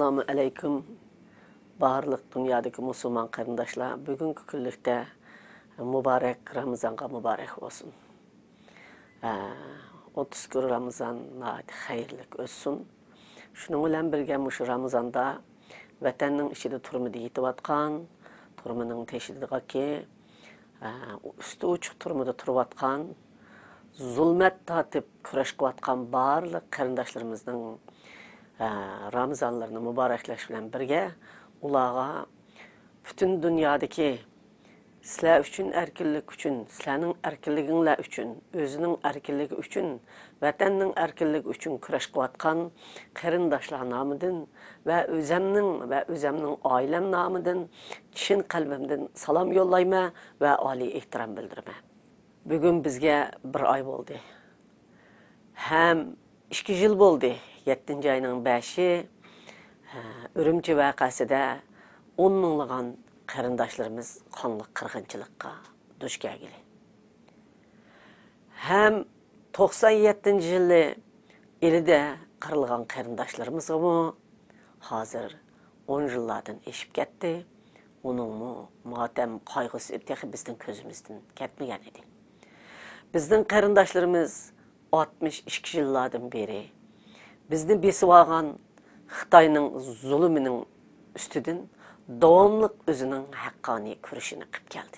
Assalamu alaikum. Barlıq dünyadaki Müslüman qarındaşlar, bugünkü günlükdə mübarək Ramazan'a mübarək olsun. 30 gün Ramazan xeyirlik olsun. Şunun bilan birgə şu Ramazanda vətənin içində turmuda yetib turmunun teşhidiga ki, üstü uçuq turmuda turub zulmət tatib kürəş qıvatqan barlıq qarındaşlarımızın Ramazanlarını mübarəkləş bilan birgə ulağa bütün dünyadaki sizler üçün erkinlik üçün, sizlerin erkinliğinle üçün, özünün erkinliği üçün, vətənin erkinliği üçün kürəş qıvatqan qarindaşlar namıdın ve özümün ailem namıdın çin qalbimdən salam yollayma ve ali ehtiram bildirme. Bugün bizge bir ay oldu. Hem 2 yıl oldu. 7. ayının 5'i Ürümçi vəqəsidə 10 minliğən qarindaşlarımız qanlıq qırğınçılıqqa duş gəlgili. Hem 97. yılı ildə qırılğan qarindaşlarımız mı hazır 10 yıllardan eşib getdi. Onun mu matem qaygısı təxi bizden közümüzdən ketməyən idi. Bizden qarindaşlarımız 62 yıllardan beri bizni besivağan Xitayının zulümünün üstüdün davamlıq özünün haqqani kuruşunu qıp geldi.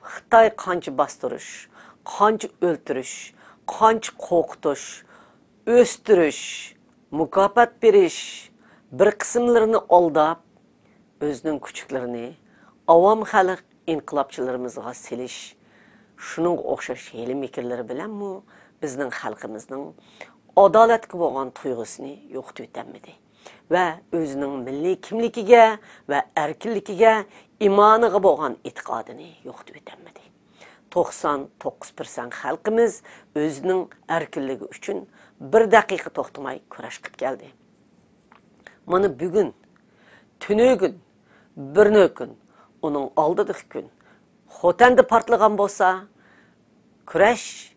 Xitay qancha bastırış, qancha öldürüş, qancha qo'rqitish, östürüş, mukofot berish, bir qismlarini aldab, özünün küçüklerini avam xalq inqilobchilarimizga selish, şunun o'xshash hiyla mikirleri bilan mu bizning xalqimizning adaletki bo'lgan tuyg'usini yo'qotib o'tmadi ve özünün milliy kimligiga ve erkinligiga, imoniga bo'lgan e'tiqodini yo'qotib o'tmadi. 99% xalqimiz özünün erkinligi uchun bir daqiqa to'xtamay kurash qilib keldi. Mana bugun, tünögün, birnögün, onun aldidagi kun, Xotanda partlagan bo'lsa, kurash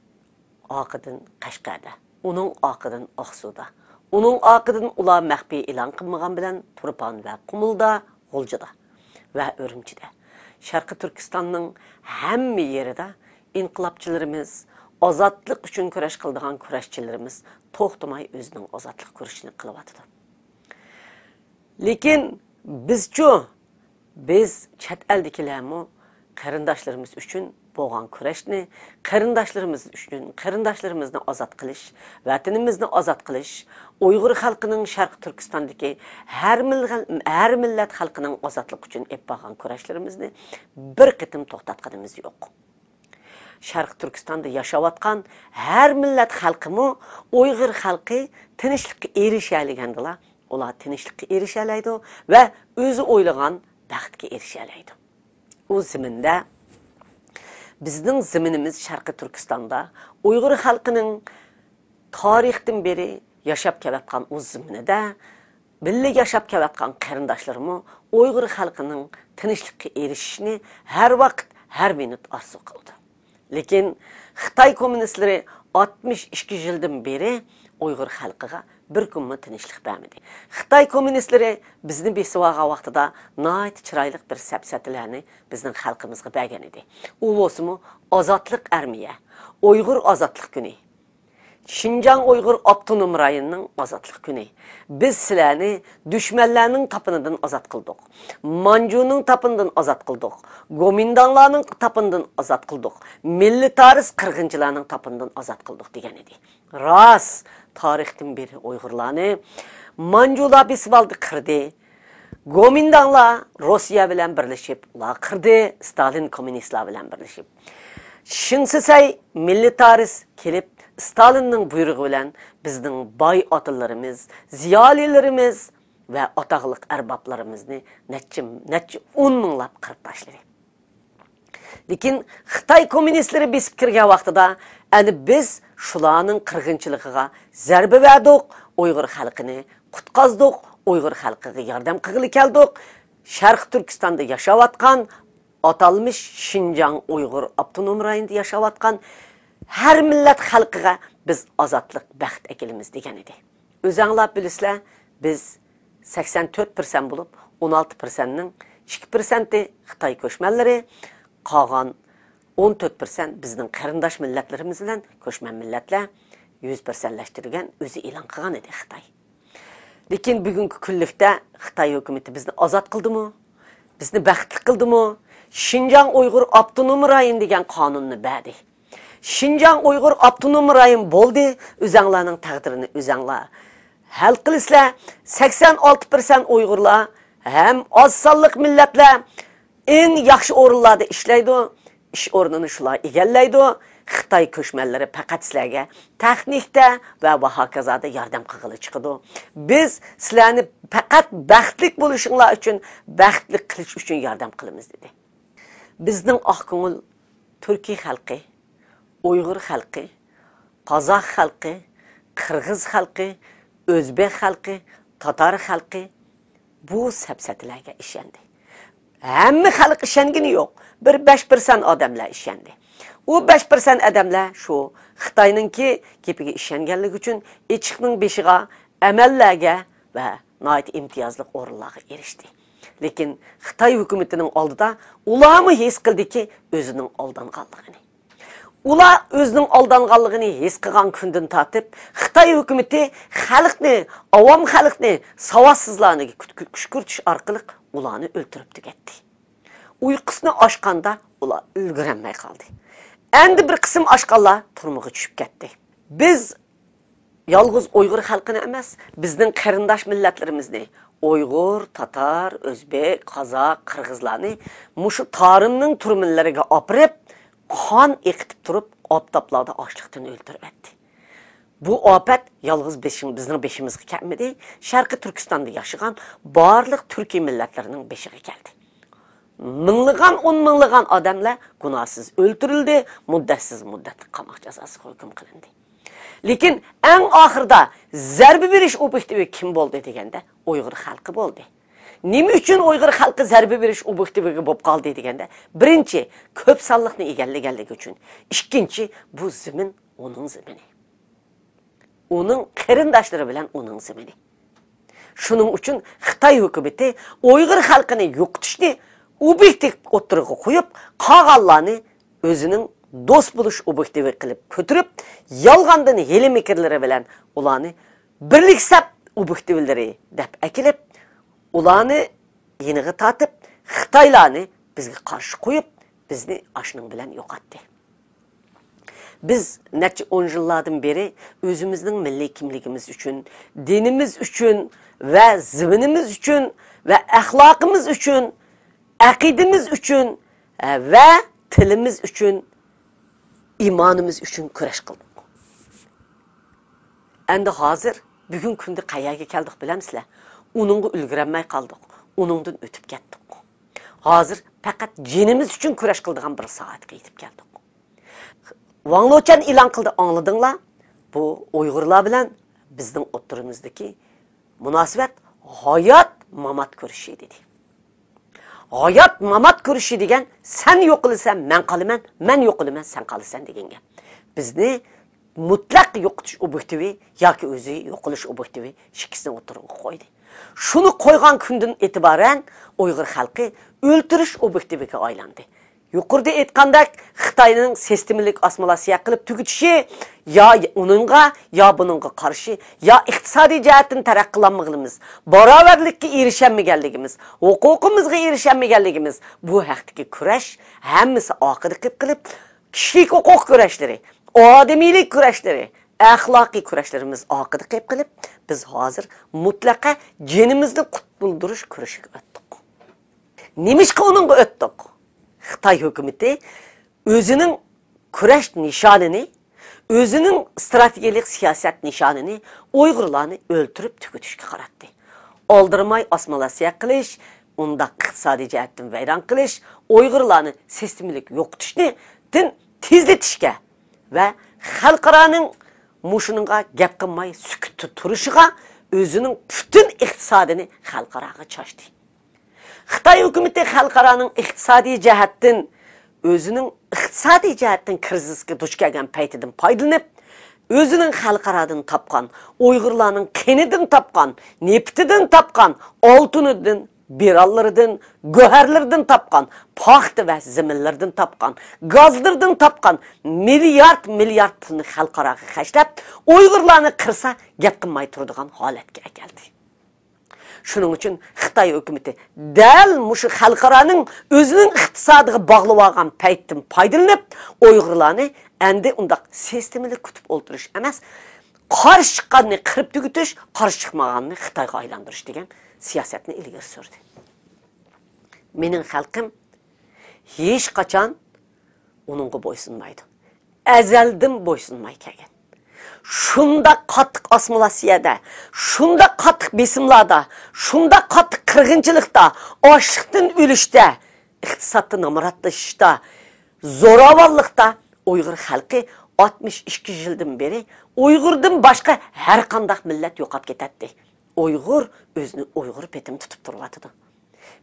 oqidan Qashqarda. Onun akıdın Aksu'da. Onun akıdın ular məxfi ilan qılmağan bilen Turpan ve Qumulda, G'uljada ve Ürümçidə. Şarkı Türkistan'ın həmmi yerida inqilabçılarımız, azatlık üçün kuraş qıldığan kuraşçılarımız toxtumay özünün azatlık kuruşunu qılıbatıdı. Lekin biz çət əldikilərmi qarindaşlarımız üçün boğan kurashni qarindaşlarımız üçün, qarindaşlarımızı azat qilish, vatanimizni azat qilish, Uyg'ur xalqining Sharq Turkistondagi har millat xalqining azatlık üçün ep bağan kurashlarimizni bir qitim to'xtatganimiz yo'q. Sharq Turkistonda yaşayotgan har millat xalqimi Uyg'ur xalqi tinchlikka erishadiganlar, ular tinchlikka erishalaydi ve o'zi o'ylagan baxtga erishalaydi. O zaminda bizning ziminimiz Sharqi Turkistonda Uyg'ur xalqining tarixdan beri yaşab kelayotgan o ziminida birga yaşab kelayotgan qarindoshlarimiz Uyg'ur xalqining tinchlikka erishishni har vaqt, har minut orzu qildi. Lekin Xitoy kommunistlari 62 yildan beri Uyg'ur xalqiga bir kunmi tinchlik bermedi. Xitoy kommunistlari bizni besivag'a vaqtida nayt chiroyli bir sapsatilarni bizning xalqimizga bergan edi. U bo'lsa-mu azatlık armiya, Uyg'ur azatlık günü. Şinjan Uyg'ur Avtonom rayonining azatlık günü. Biz sizlarni düşmanlarning tapinidan azat qildik. Manjuning tapinidan azat qildik. Gomindanlarning tapinidan azat qildik. Millitarist qirg'inchilarning tapinidan azat qildik degan edi. Ras tarixdan beri Uyg'urlarni Manjular besib oldi, qirdi. Gomindanlar Rossiya bilan birlashib, ular qirdi, Stalin kommunistlar bilan birlashib. Shinsisay militarist kelib Stalinning buyrug'i bilan bizning boy otalarimiz, ziyolilarimiz ve ataqliq arboblarimizni necha 10 minglab qirib tashladi. Lekin Xitoy kommunistlari besib kirgan vaqtida biz shularning qirg'inchiligiga zarba berdik, Uyg'ur xalqini qutqazdik, Uyg'ur xalqiga yordam qilgili keldik. Sharq Turkistonda yaşayotgan atalmış Şinjan Uyg'ur Avtonom rayonida yaşayotgan her millet xalqiga biz azatlık baxt ekilimiz degan edi. Özаңlab bilisizlar, biz 84% bulup 16%'nin 2%'i Xitay köşmenleri, kalan 14% bizning qarindosh millatlarimiz bilan ko'chman millatlar 100%leştirgan o'zi e'lon qilgan edi Xitoy. Lekin bugungi kunlikda Xitoy hukumatı bizni ozod qildimi? Bizni baxtli qildimi? Şinjan Uyg'ur Avtonom rayon degan qonunni berdi. Şinjan Uyg'ur Avtonom rayon bo'ldi, o'zinglarning taqdirini o'zinglar hal qilasizlar. 86% Uyg'urlar ham oz sonli millatlar eng yaxshi o'rinlarda ishlaydi. İş o'rnini shular egallaydi. Xitoy ko'chmanlari faqat sizlarga texnikda va hokazoda yordam qilg'ili chiqadi. Biz sizlarni faqat baxtli bo'lishinglar uchun, baxtli qilish uchun yordam qilamiz dedi. Bizning oqko'ngil Turkiy xalqi, Uyg'ur xalqi, Qozoq xalqi, Qirg'iz xalqi, O'zbek xalqi, Tatar xalqi bu sapsatlarga ishondi. Hamma xalq ishongani yo'q. Bir 5% odamlar ishondi. O 5% odamlar shu Xitoyninki gapiga ishonganligi uchun echiqning beshiga, amallarga va nihoyat imtiyozli o'rinlarga erishdi. Lekin Xitoy hukumatining oldida ularmi his qildiki, o'zining aldanganligini. Ular o'zining aldanganligini his qilgan kundan tortib, Xitoy hukumati xalqni, avom xalqni savodsizlarni kushkurtish orqali ularni o'ltirib tugatdi. Uyqusini oshqanda ular ulgurolmay qoldi. Endi bir qism oshqanlar turmuga tushib ketdi. Biz yolg'iz Uyg'ur xalqini emas, bizning qarindosh millatlarimizni, Uyg'ur, Tatar, O'zbek, Qozoq, Qirg'izlarni mushu tarimning turmillariga opirib, qon eqitib turib, optoplarda ochliqdan o'ldirib etdi. Bu ofat yolg'iz bizning beshimizga kelmadi, Sharqiy Turkistonda yashagan barliq turkiy millatlarning beshiga keldi. Minglığan, 10 minglığan adamlar günahsız öldürüldü, muddatsiz muddatli qamoq jazosi hukm qilindi. Lekin eng oxirida zarba berish obyektivi kim bo'ldi deganda Uyg'ur xalqi bo'ldi. Nima uchun Uyg'ur xalqi zarba berish obyektiviga bo'lib qoldi deganda, birinchi ko'p sonliqni egallaganligi uchun, ikkinchi bu zimin uning zimini. Uning qarindoshlari bilan uning zimini. Shuning uchun Xitoy hukumati Uyg'ur xalqini yo'qotishni obyektiv o'tirg'i qo'yib, qolganlarni o'zining do'st bo'lish obyektivi qilib ko'tirib, yolg'ondan heli mikrlari bilan ularni birlik sap obyektivlari deb akilib, ularni yeniga tortib, Xitoylarni bizga qarshi qo'yib, bizni ashning bilan yo'qotdi. Biz necha 10 yillardan beri o'zimizning milliy kimligimiz uchun, dinimiz uchun va ziminimiz uchun va axloqimiz uchun, aqidimiz uchun va tilimiz uchun, imonimiz uchun kurash qildik. Endi hozir bugun kunda qayerga keldik bilamsizlar? Uningga ulgurolmay qoldik. Uningdan o'tib ketdik. Hozir faqat jinimiz uchun kurash qildigan bir soatga yetib keldik. Wang Lochan e'lon qildi, angladinglar? Bu Uyg'urlar bilan bizning o'tirimizdagi munosabat hayot mamat ko'rishi dedi. Hayat mamat ko'rishi degan, sen yo'q qilsan, men qolaman, men yo'q qilaman, sen qolasan deganga. Bizni mutlaq yo'qotish obyektivi yoki o'zi yo'q qilish obyektivi ikkisini o'tirg'i qo'ydi. Shuni qo'ygan kundan e'tiboran Uyg'ur xalqi o'ltirish obyektiviga aylandi. Yuqorida aytgandek, Xitoyning sistemalik assimilyatsiya qilib tugutishi yo uningga, yo buningga qarshi, yo iqtisodiy jihatdan taraqqiylanmaganligimiz, barobarlikka erishamaganligimiz, huquqimizga erishamaganligimiz, bu haqdagi kurash hammasi oqida qilib, kishilik huquq kurashlari, odamiylik kurashlari, axloqiy kurashlarimiz oqida qilib, biz hozir mutlaqa jinimizni qutbuldirish kurashiga o'tdik. Nimishqa uningga o'tdik? Xitoy hukumati o'zining kurash nishonini, o'zining strategik siyosat nishonini Uyg'urlarni o'ltirib tugutishga qaratdi. Oldirmay assimilyatsiya qilish, unda iqtisodiy jihatdan vayron qilish, Uyg'urlarni sistemalik yo'qotishni tezlatishga va xalqaroning mushuninga gap qilmay sukutda turishiga o'zining butun iqtisodini xalqaroga chashdi. Xitoy hukumati xalqaroning iqtisodiy jihatdan o'zining iqtisodiy jihatdan krizisga duch kelgan paytidan foydalanib, özünün xalqaradan tapqan, Uyg'urlarning qenidan tapqan, neftidan tapqan, oltunidan, birallardan, göherlerden tapqan, paxta və ziminlərdən tapqan, gazlardan tapqan milyard pulni xalqaraga xərclab, Uyg'urlarni qirsa gap qilmay turadigan holatga keldi. Şunun için Xitay hükümeti dal muşu xalqaraning özünün iqtisodiga bağlab olgan paytdan foydalanib, Uyg'urlarni endi undaq sistemali kutib o'ldirish emas, qarshi chiqqanni qirib tugutish, qarshi chiqmaganni Xitoyga aylantirish degan siyosatni ilgari surdi. Mening xalqim hech qachon uningga bo'ysunmaydi. Azaldan bo'ysunmay kelgan. Şunda qattiq assimilyatsiyada, şunda qattiq besimlarda, şunda qattiq qirg'inchilikda, ochliqdan o'lishda, iqtisodda namoratlashishda, zo'ravonlikda Uyg'ur xalqi 62 yildan beri Uyg'urdan boshqa har qanday millat yo'qolib ketadi. Uyg'ur o'zini Uyg'ur petim tutib turibdi.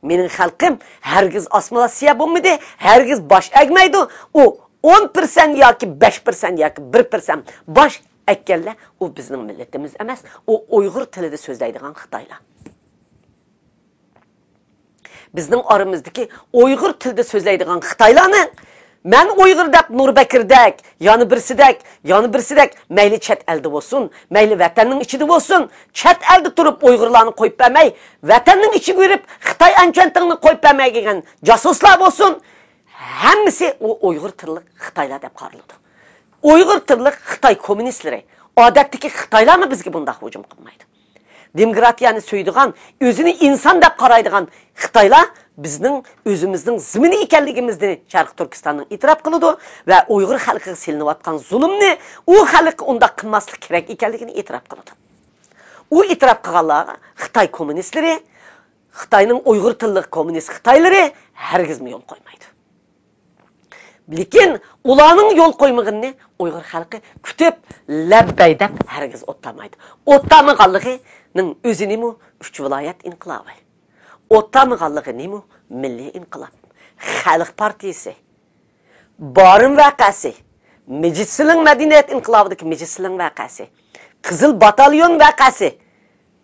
Mening xalqim hargiz assimilyatsiya bo'lmaydi, hargiz bosh egmaydi. U 10% yoki 5% yoki 1% bosh ekkenler, o bizim milletimiz emas, o Uyghur tilida so'zlaydigan Xitoylar. Bizning aramızdaki Uyghur tilida so'zlaydigan Xitoylarni men Uyghur deb Nurbekirdak, yani birsidek, mayli chet elda bo'lsin, mayli vatanning ichida bo'lsin, chet elda turib Uyg'urlarni qo'yib bermay, vatanning ichiga kirib Xitoy anchantini qo'yib bermay degan jasuslar bo'lsin, hammasi o Uyghur tilli Xitoylar deb qaraladi. Uyg'ur tilli Xitoy kommunistleri, odatdagi Xitoylarni bizga bunday hujum qilmaydi. Demokratiyani so'ydigan, o'zini inson deb qaraydigan Xitoylar bizning o'zimizning zimini ekanligimizni Sharq Turkistonning e'tirof qiladi va Uyg'ur xalqiga silinayotgan zulmni u xalq unda qilmaslik kerak ekanligini e'tirof qiladi. U e'tirof qilganlar Xitoy kommunistleri, Xitoyning Uyg'ur tilli kommunist Xitoylari hargiz yo'l qo'ymaydi. Lekin ularning yo'l qo'ymag'ini Uyg'ur xalqi kutib, labbay deb hargiz o'tlamaydi. O'tlamag'anligining o'zinimi 3 viloyat inqilobi. O'tlamag'anliginimi Milliy inqilob, Xalq partiyasi, Borim vaqasi, Mejlisning madaniyat inqilobidagi Mejlisning vaqasi, Qizil batalyon vaqasi,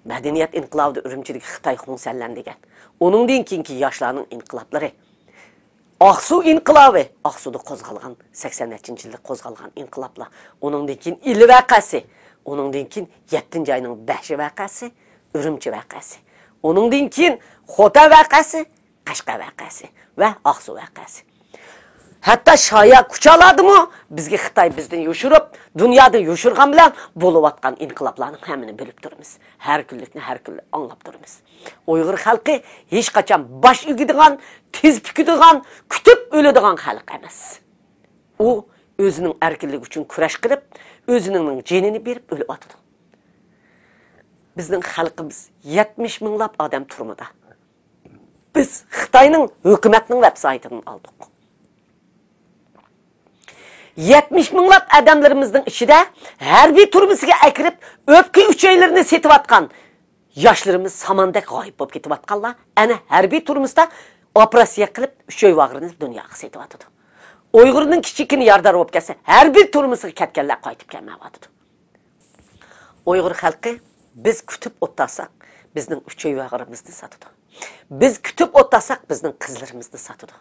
madaniyat inqilobida Urumchidagi Xitoy xunsallan degan. Uningdan keyingi yoshlarning inqiloblari Aqsu inqilobi, Aqsuda qo'zg'algan 80-yilda qo'zg'algan inqiloblar. Uningdan keyin İli vaqasi, uningdan keyin 7-oyning 5 vaqasi, Urumchi vaqasi. Uningdan keyin Xota vaqasi, Qashqa vaqasi va Aqsu vaqasi. Hatta şaya kuchaladimi? Bizga Xitoy bizdan yoshirib, dunyoda yoshirgan bilan bo'layotgan inqiloblarning hammini bilib turibmiz. Har kunlikni har kun anglab turibmiz. Uyg'ur xalqi hech qachon bosh egadigan, tez pikadigan, kutib o'ladigan xalq emas. U o'zining erkinligi uchun kurash qilib, o'zining jenini berib o'lib o'tadi. Bizning xalqimiz 70 minglab odam turmida. Biz Xitoyning hukumatning veb-saytidan oldik. 70 minglab adamlarımızın içinde harbiy turmusiga akirib, o'pka uchaylarini setib yoshlarimiz samandek g'oyib bo'lib ketayotganlar, ana harbiy turmusda operatsiya qilib uchoy vag'rini dunyoga setib atadi. Uyg'urning kichikini yardar bo'lib kelsa, harbiy turmusiga ketganlar qaytib kelmayapti. Uyg'ur xalqi biz kutib o'tsasak, bizning uchoy vag'rimizni sotadi. Biz kutib o'tsasak, bizning qizlarimizni sotadi.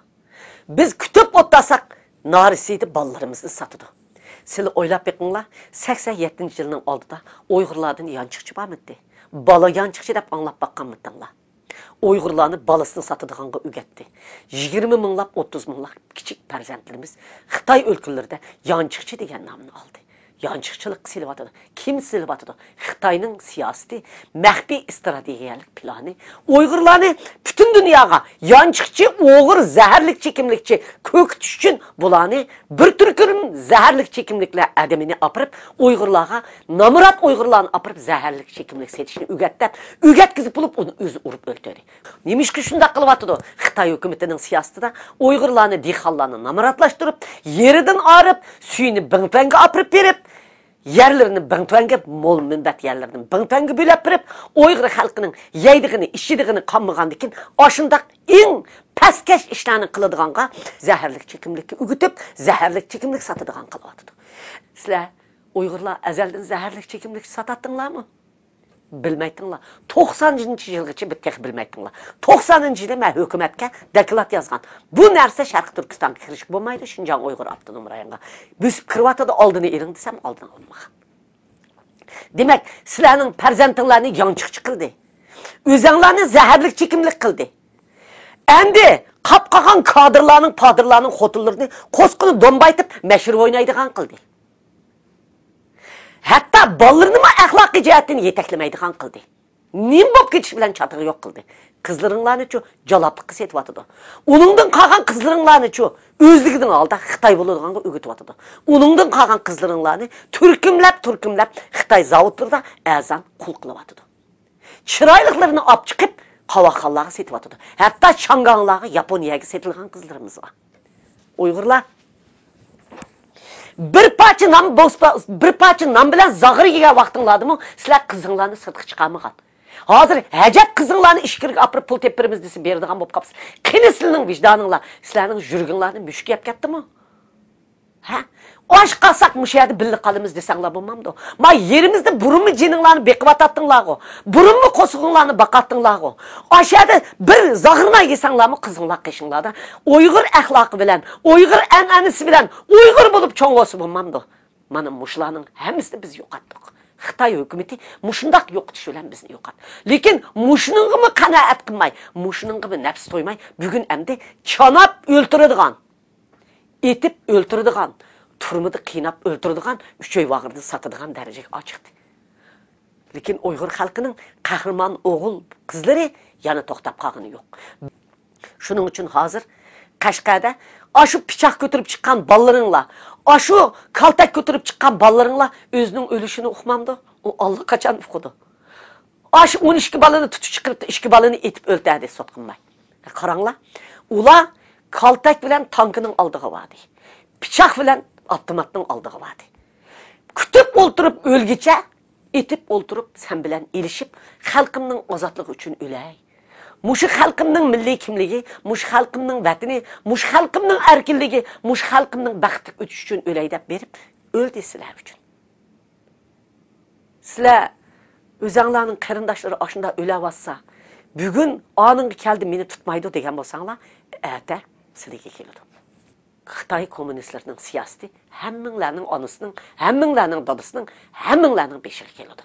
Biz kutib o'tsasak, narisiydi ballarımızı satıdı. Siz oylap bakыңlar, 87-yılının oldida Uyg'urlardan yanchiqchi bormidi. Bala yanchiqchi deb anglab baqqanmidinglar. Uyg'urlarni balasini satıdığanga o'rgatdi. 20 minglab, 30 minglab kichik farzandlarimiz Xitoy o'lkalarida yanchiqchi degan nomni oldi. Yanchiqchilik silyapti. Kim silyapti? Xitoyning siyosati, maxfiy strategiyalik plani Uyg'urlarni bütün dunyoga yanchiqchi, o'g'ir, zaharlik chekimlikchi ko'kitish uchun bularni bir turkum zaharlik chekimliklar adamini opirib, Uyg'urlarga namurat Uyg'urlarni opirib zaharlik chekimlik setishni o'rgatkizib bo'lib uni o'zi urib o'ldirdi. Nemishki shunday qilyapti? Xitoy hukumatining siyosatida Uyg'urlarni, dehqonlarni namuratlashtirib, yeridan orib, suyini bingpanga opirib berib, yerlerini bingpanga, mo'l minbat yerlerini bingpanga bo'lib berib, Uyg'ur xalqining yeydigini, ishchidigini qolmagandan keyin oshundaq eng pastkash ishlarni qiladiganga zaharlik chekimlikka o'gitib, zaharlik chekimlik sotadigan qilyapti. Sizlar Uyg'urlar azaldan zaharli chekimlik satattыңlarmı? Bilmeytіңlar. 90-cı yılgıçı bir tek bilmeytіңlar. 90-cı yılı mən hökumətə deklart yazған. Bu нәрсе Şərq Türkistan kiriş bulmaydı Şinjan Uyghur Abdunum rayonuna. Biz kırvatada aldığını erin desem aldığını almağın. Demek sizlerin perzentinlerini yançık kıldı. Özənlərini zəhərlik çekimlik kıldı. Endi kapqagan padırlarının xotullarını qoskunu dombaytıp meşhur oynaydıgan kıldı. Hatta ballarını mı ahlaki cihetini yeteklemeydigan kıldı. Nim bop geçiş bilen çatığı yok kıldı. Kızlarınlarını ço jalaplık setip atıdı. Onundan kalan kızlarınlarını ço özlüğünden aldı Xitay bulduğunu ögütüp atıdı. Onundan kalan kızlarınlarını türkümlep Xitay zavutlarda azan kul kılıp atıdı. Çıraylıklarını ap çıkıp kavakallığa setip atıdı. Hatta Şanganlığa Japonya'ya setilgan kızlarımız var. Uygurlar bir parça nam bilen zağır yegen vaxtınladı mı? Sizler kızınlarını sırtı çıkarmıgan. Hazır həcət kızınlarını işkirik apırıp pul tepirimiz desin berdiğen bop kapsın. Kini silinin vicdanınla, sizlerin jürgünlarını müşk yap getdi mi? Ha? Aş qalsak müşəyədi billi qalımız desenler bulmam da. Ma yerimizde burun mu cininlarını bekivat attınlar o? Burun mu kosuğunlarını bakattınlar o? Aşağıda bir zağırına yesenler mi kızınlar kışınlar da? Uygur əxlaqı bilen, Uygur ənənisi bilen, Uygur bulup çoğusu bulmam da. Mana muşlarının hemisi biz yok attık. Xitay hükümeti muşundaq yok düşülen bizni yok at. Lekin muşunun gibi kanaat kılmay, muşunun gibi nefs toymay, bugün emdi çanap öldürüdügan, etip öldürüdügan, turmudu kıynap öldürüdügan, üçöy vağırdı satıdıgan derecek açıktı. Lekin Uygur halkının kahraman oğul kızları yanı toktap kağını yok. Şunun için hazır Kaşkay'da aşı bıçak götürüp çıkan ballarınla, aşı kaltak götürüp çıkan ballarınla özünün ölüşünü okumamdı. O Allah kaçan okudu. Aşı 12 balını tutup çıkırıp 2 balını etip öldürdü sotkunmay. Karanla, ula kaltak bilen tankının aldığı vardı. Bıçak bilen avtomatının aldığı vardı. Kütüp oturup ölgüce, etip oturup sen bilen ilişip halkımın azatlığı için öley. Muş halkımның milli kimligi, muş halkımның vatini, muş halkımның erkinligi, muş halkımның baxtlik ötüş üçün öley dep berip, öldü sizler üçün. Sizler özəңlərinin qarindaşları aşında ölə bassa, bugün anınғы keldi meni tutmaydı degen bolsaňlar, ätä sizlerge kelidi. Xitay kommunistlerinin siyaseti hemminlerinin anısının, hemminlerinin dadısının, hemminlerinin beşiği kelidi.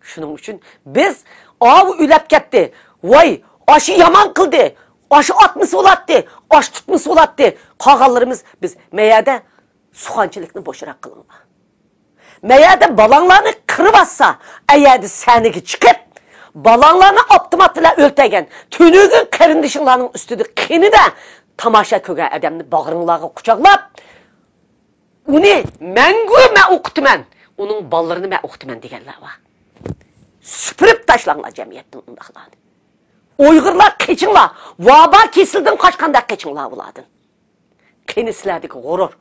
Şunun için biz av ülep ketdi. Vay, aşı yaman kıldı. Aşı atması olattı. Aş tutması olattı. Kağallarımız biz meyede suxançılıkını boşarak kılınma. Meyede balanlarını kırıbassa, eğerdi seniki çıkıp, balanlarını optimatla öltegen, tünügün karındışınlarının üstüdü kini de tamaşa kögen adamını bağırınlarına kucaklap, onu mən okutumen, onun ballarını mən okutumen degenler var. Süpürüp taşlanlar cemiyetin undaqlarını. Uygurlar keçinlar, vaba kesildin kaçkanda keçinlar buladın. Kenislerdik gurur.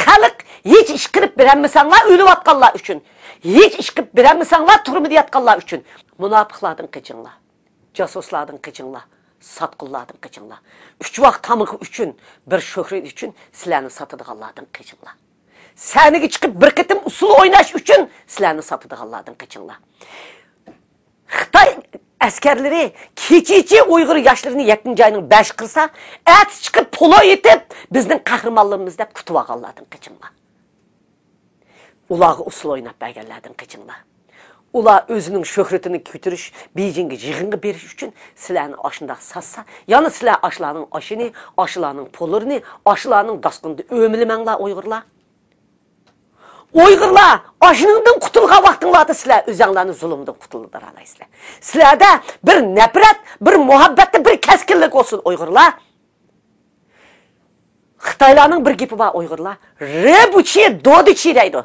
Halk hiç işkirip birenmesenler ölüp atkallar üçün. Hiç işkirip birenmesenler turmu diyatkallar üçün. Münafıkladın keçinlar, casusladın keçinlar, satkulladın keçinlar. 3 vaxt tamığı üçün, bir şöhret üçün silerini satıdığalladın keçinlar. Sənigi çıkıp bir ketim usul oynaş üçün silerini satıdığalladın keçinlar. Xitay askerleri keçici Uygur yaşlarını 7. ayının 5 kırsa, et çıkıp polo yetip bizden kahramanlığımızda kutuva qalladın qıçınla. Ulağı usul oynap bəgəlladın qıçınla. Ula özünün şöhretini kütürüş, Beijing'e yığınğı beriş üçün silahını aşında sassa, yani silah aşılarının aşını, aşılarının polurunu, aşılarının daskında ömülümenler Uygurlar. Uygurlar aşınından kutulga vaxtınlarda sizler özəңlərini zulümdən kutulurlar alaysızlar. Sizlerde bir nefret, bir muhabbette, bir keskinlik olsun Uygurlar. Xitaylarının bir gepi var Uygurlar. Rebuçi dodiçi deydi.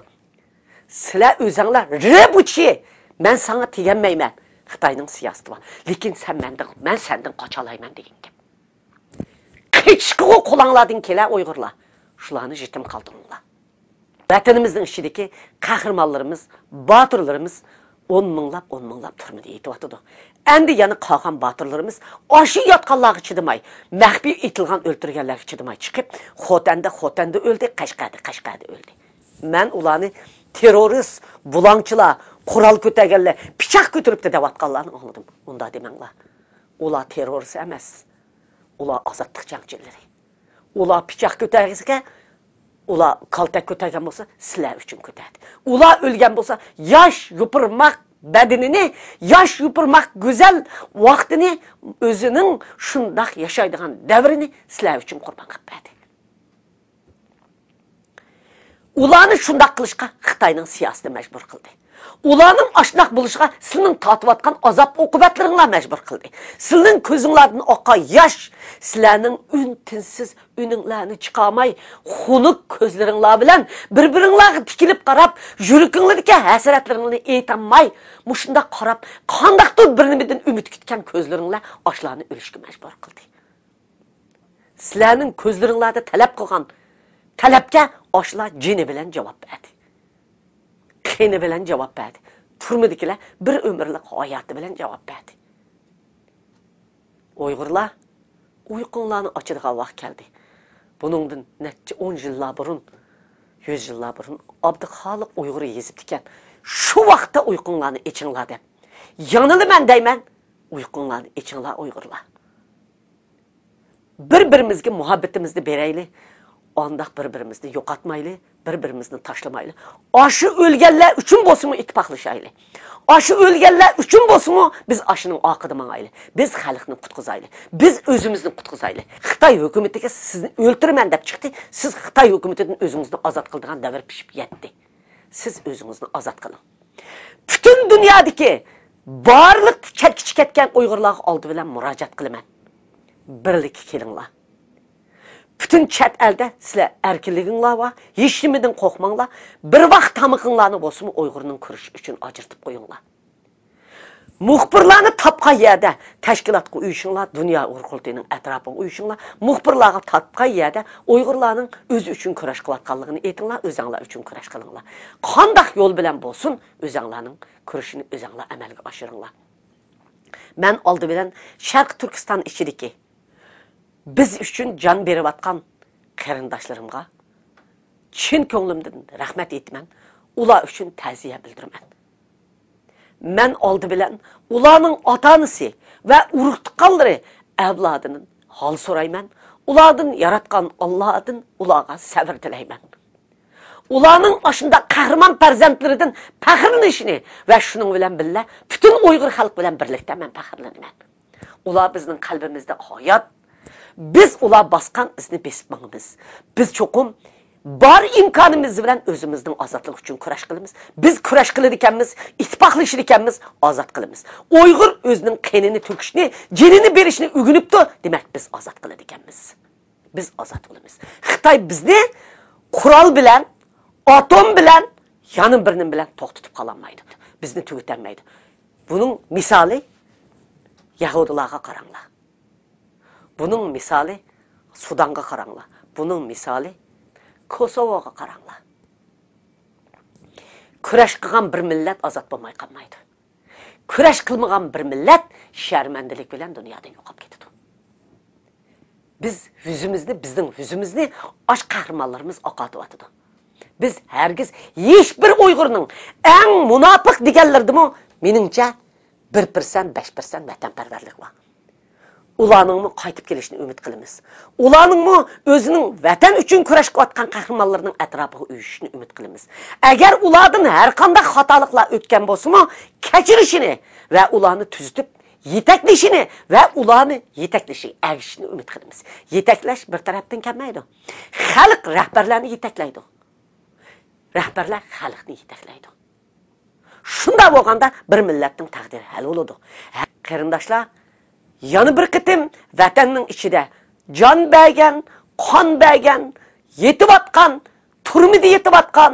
Sizler özəңlər rebuçi. Ben sana tegenmeymen. Xitayның siyaseti var. Lekin sen menden, ben senden kaçalayman deyin ki. Keçkiği kulağınladın kele Uygurlar. Şularını jitim kaldırınlar. Vatanımızın içindeki kahramanlarımız, batırlarımız 10 minglab turmada yetiyotidu. Endi yana qalgan batırlarımız aşı yatqanlarga chidamay, mahbi etilgan o'ltirganlarga chidamay chiqib, Xotanda o'ldi, Qashqarda o'ldi. Men ularni terrorist, bulangchilar, qurol ko'targanlar, pichoq ko'taribdi deb atqanlarni angladim. Unda demanglar. Ular terrorist emas. Ular ozodlik jangchilari. Ular pichoq ko'targisiga, ular kaltak ko'targan bo'lsa, sizlar uchun ko'tardi. Ular o'lgan bo'lsa, yosh yupurmaq bedenini, yosh yupurmaq go'zal vaqtini, o'zining shundoq yashaydigan davrini sizlar uchun qurbon qilib berdi. Ularni shundoq qilishga Xitoyning siyosati majbur qildi. Ularning ashnaq bo'lishga sizning tatiyotgan azob oqibatlaringlar majbur qildi. Sizning ko'zinglardan oqqan yosh, sizlarning tinsiz uninglarni chiqarmay, xunuk ko'zlaringlar bilan bir-biringlarga tikilib qarab, yuraginglardagi hasratlaringni aytamay, mushunda qarab, qandaqdir birinidan umid kutgan ko'zlaringlar ashlarni o'lishga majbur qildi. Sizlarning ko'zlaringlarda talab qilgan talabga ashlar jini bilan javob berdi. Qiyni bilan javob berdi. Turmadikilar bir umrlik hayoti bilan javob berdi. Uyg'urlar uyqunglarni ochadigan vaqt keldi. Buningdan necha 10 yillar burun, 100 yillar burun Abduxoliq Uyg'ur yezib ekan. Shu vaqtda uyqunglarni ichinglar deb. Yanılaman deyman, uyqunglarni ichinglar Uyg'urlar. Bir-birimizga muhabbatimizni beraylik. Ondaq bir-birimizni yo'qotmaylik, bir-birimizni tashlamayli. Aşı o'lganlar uchun bo'lsinmi ittifoqlashaylik. Aşı o'lganlar uchun bo'lsinmi biz ashining oqida mangaylik. Biz xalqni qutqizaylik. Biz o'zimizni qutqizaylik. Xitoy hukumatiga sizni o'ltiraman deb chiqdi. Siz Xitoy hukumatidan o'zingizni ozod qildigan davr pishib yetdi. Siz o'zingizni ozod qiling. Butun dunyodagi barliq chetkichi ketgan Uyg'urlar oldi bilan murojaat qilaman. Birlikka kelinglar. Bütün chat elde sizler erkinliğinizler var, hiç kimden korkmanglar, bir vaqt tamıqınlarını bolsun Uyg'urning kirish uchun ajırtıp qo'yinglar. Muxbirlarni tapqan yerda tashkilotga uyushinglar, Dunyo Uyg'ur qurultiyining atrofiga uyushinglar, muxbirlarga tapqan yerda Uyg'urlarning o'zi uchun kurash qilayotganligini aytinglar, o'zinglar uchun kurash qilinglar. Qanday yo'l bilan bo'lsin, o'zinglarning kurashini o'zinglar amalga oshiringlar. Men oldi bilan Sharq Turkiston ichidagi biz üçün can berip atkan qarindoshlarımga chin ko'nglimdan rahmat aytaman. Ular üçün ta'ziya bildiraman. Men oldi bilan ularning ota-onasi va urug' tuqqanlari avlodining hol so'rayman. Ulardan yaratgan Allohdan ularga sabr tilayman. Ularning ashunda qahramon farzandlaridan faxrlanishini va shuning bilan birga butun Uyg'ur xalq bilan birlikda men faxrlanaman. Ular bizning qalbimizda hayot. Biz ular baskan izni besip mağımız. Biz çokum bar imkanımız bilen özümüzden azatlık için kuraş kılımız. Biz kuraş kılıdikenmiz, ittifaklaşırkenmiz, azat kılımız. Uygur özünün kenini töküşünü, cenini berişini ügünüptü. Demek biz azat kılıdikenmiz. Biz azat kılımız. Xitay bizni kural bilen, atom bilen, yanın birinin bilen toxtutup kalanmaydı. Bizni tügütenmeydi. Bunun misali Yahudilarga qaranglar. Bunun misali Sudan'a qaranglar. Bunun misali Kosovo'ga qaranglar. Kurash qilgan bir millat azat bo'lmay qolmaydi. Kurash qilmagan bir millat sharmandilik bilan dunyodan yo'qolib ketadi. Biz bizning yüzimizni aş qahramonlarimiz oqatyapti. Biz hergiz hech bir Uyg'urning eng munofiq deganlardimi meningcha 1%, 5% vatanparvarlik bor. Ularning mı qaytib kelishini umid qilamiz. Ularning mı o'zining vatan uchun kurash qilayotgan qahramonlarning atrofiga uyushishni umid qilamiz. Agar ulardan har qanday xatoliklar o'tgan bo'lsa-mu, kechirishini va ularni tuzitib yetaklashini va ularni agishini umid qilamiz. Yetaklash bir tarafdan kelmaydi. Xalq rahbarlarni yetaklaydi. Rahbarlar xalqni yetaklaydi. Shunda bo'lganda bir millatning taqdiri hal bo'ladi. Qarindoshlar, yana bir qitim vatanning ichida jon bergan, qon bergan, yetib-atgan, turmida yetib-atgan,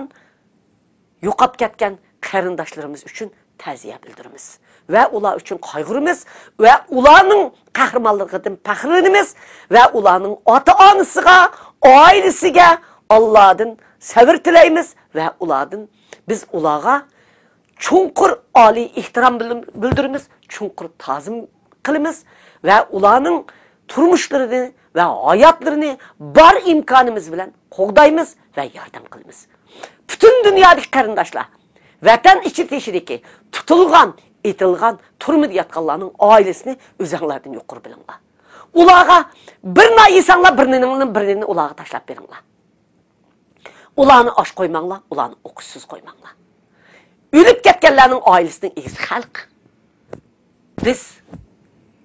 yo'qolib ketgan qarindoshlarimiz uchun ta'ziya bildiramiz va ular uchun qayg'uramiz va ularning qahramonligidan faxrlanamiz va ularning ota-onasiga, oilasiga Allohdan sabr tilaymiz va biz ularga chunqur oliy ehtirom bildiramiz, chunqur ta'zim qilamiz va ularning turmushlarini va hayotlarini bor imkonimiz bilan qo'g'daymiz va yordam qilamiz. Butun dunyodagi qarindoshlar, vatan ichidagi tutilgan, etilgan, turmida yotganlarning oilasini o'zinglardan yuqori bilinglar. Ularga birni yesanglar, birini ularga tashlab beringlar. Ularni osh qo'ymanglar, ularni o'qishsiz qo'ymanglar. Ölüp ketkenlerinin ailesinin egiz halk. Biz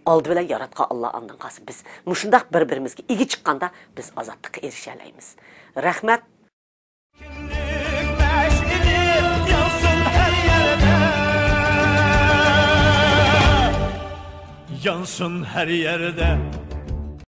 aldı bilen yaratqa Allah andan qalsın. Biz muşundaq bir-birimizge igi çıqqanda biz azatlıqqa erişeleyimiz. Rahmet. Yansın her yerde